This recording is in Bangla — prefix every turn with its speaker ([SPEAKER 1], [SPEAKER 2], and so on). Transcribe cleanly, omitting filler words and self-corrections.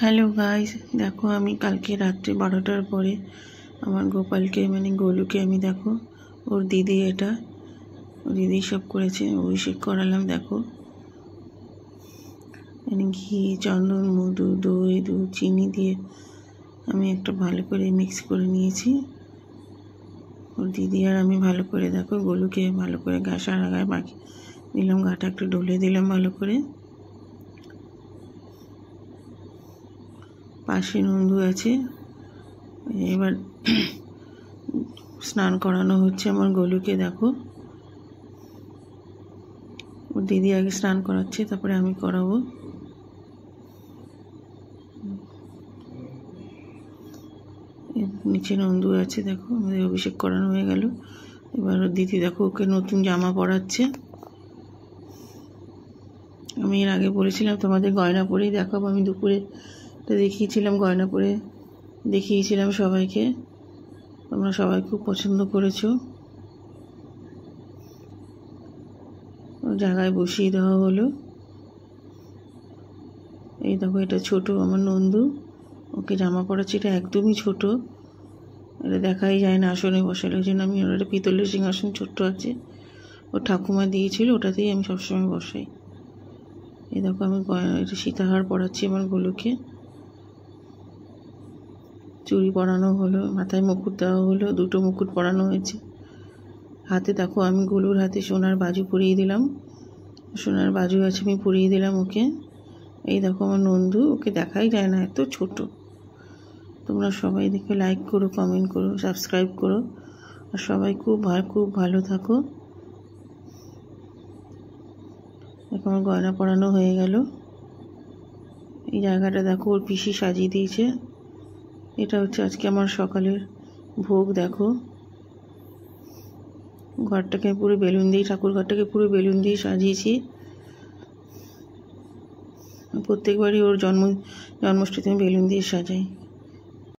[SPEAKER 1] হ্যালো গাইস, দেখো আমি কালকে রাত্রে 12টার পরে আমার গোপালকে মানে গোলুকে আমি দেখো ওর দিদি এটা দিদি সব করেছে, অভিষেক করালাম। দেখো মানে ঘি, চন্দন, মধু, দই, দুধ, চিনি দিয়ে আমি একটা ভালো করে মিক্স করে নিয়েছি। ওর দিদি আর আমি ভালো করে দেখো গোলুকে ভালো করে সারা গায়ে মাখি দিলাম, গাটা একটু ডলে দিলাম ভালো করে। পাশে নন্দু আছে। এবার স্নান করানো হচ্ছে আমার গোলুকে। দেখো ওর দিদি আগে স্নান করাচ্ছে, তারপরে আমি করাবো। নিচে নন্দু আছে। দেখো আমাদের অভিষেক করানো হয়ে গেল। এবার ওর দিদি দেখো ওকে নতুন জামা পরাচ্ছে। আমি এর আগে বলেছিলাম তোমাদের গয়না পরেই দেখাবো। আমি দুপুরে দেখিয়েছিলাম, গয়না পরে দেখিয়েছিলাম সবাইকে। তোমরা সবাই খুব পছন্দ করেছো। জায়গায় বসিয়ে দেওয়া হলো। এই দেখো এটা ছোট আমার নন্দু, ওকে জামা পরাচ্ছি। এটা একদমই ছোট, এটা দেখাই যায় না আসনে বসালে, ওই জন্য আমি ওর একটা পিতলের সিংহাসন ছোট্ট আছে, ও ঠাকুমা দিয়েছিল, ওটাতেই আমি সবসময় বসাই। এই দেখো আমি এটা সীতাহার পরাচ্ছি আমার গোলুকে। চুড়ি পরানো হলো, মাথায় মুকুট দেওয়া হলো, দুটো মুকুট পরানো হয়েছে। হাতে দেখো আমি গোলুর হাতে সোনার বাজু পরিয়ে দিলাম, সোনার বাজু আছে আমি পরিয়ে দিলাম ওকে। এই দেখো আমার নন্দু, ওকে দেখাই যায় না, এত ছোট। তোমরা সবাই দেখে লাইক করো, কমেন্ট করো, সাবস্ক্রাইব করো, আর সবাই খুব ভালো থাকো। দেখো আমার গয়না পরানো হয়ে গেল। এই জায়গাটা দেখো ওর পিসি সাজিয়ে দিয়েছে। এটা হচ্ছে আজকে আমার সকালের ভোগ। দেখো ঘরটাকে পুরো বেলুন দিয়ে, ঠাকুর ঘরটাকে পুরো বেলুন দিয়ে সাজিয়েছি। প্রত্যেকবারই ওর জন্মাষ্টমী বেলুন দিয়ে সাজাই।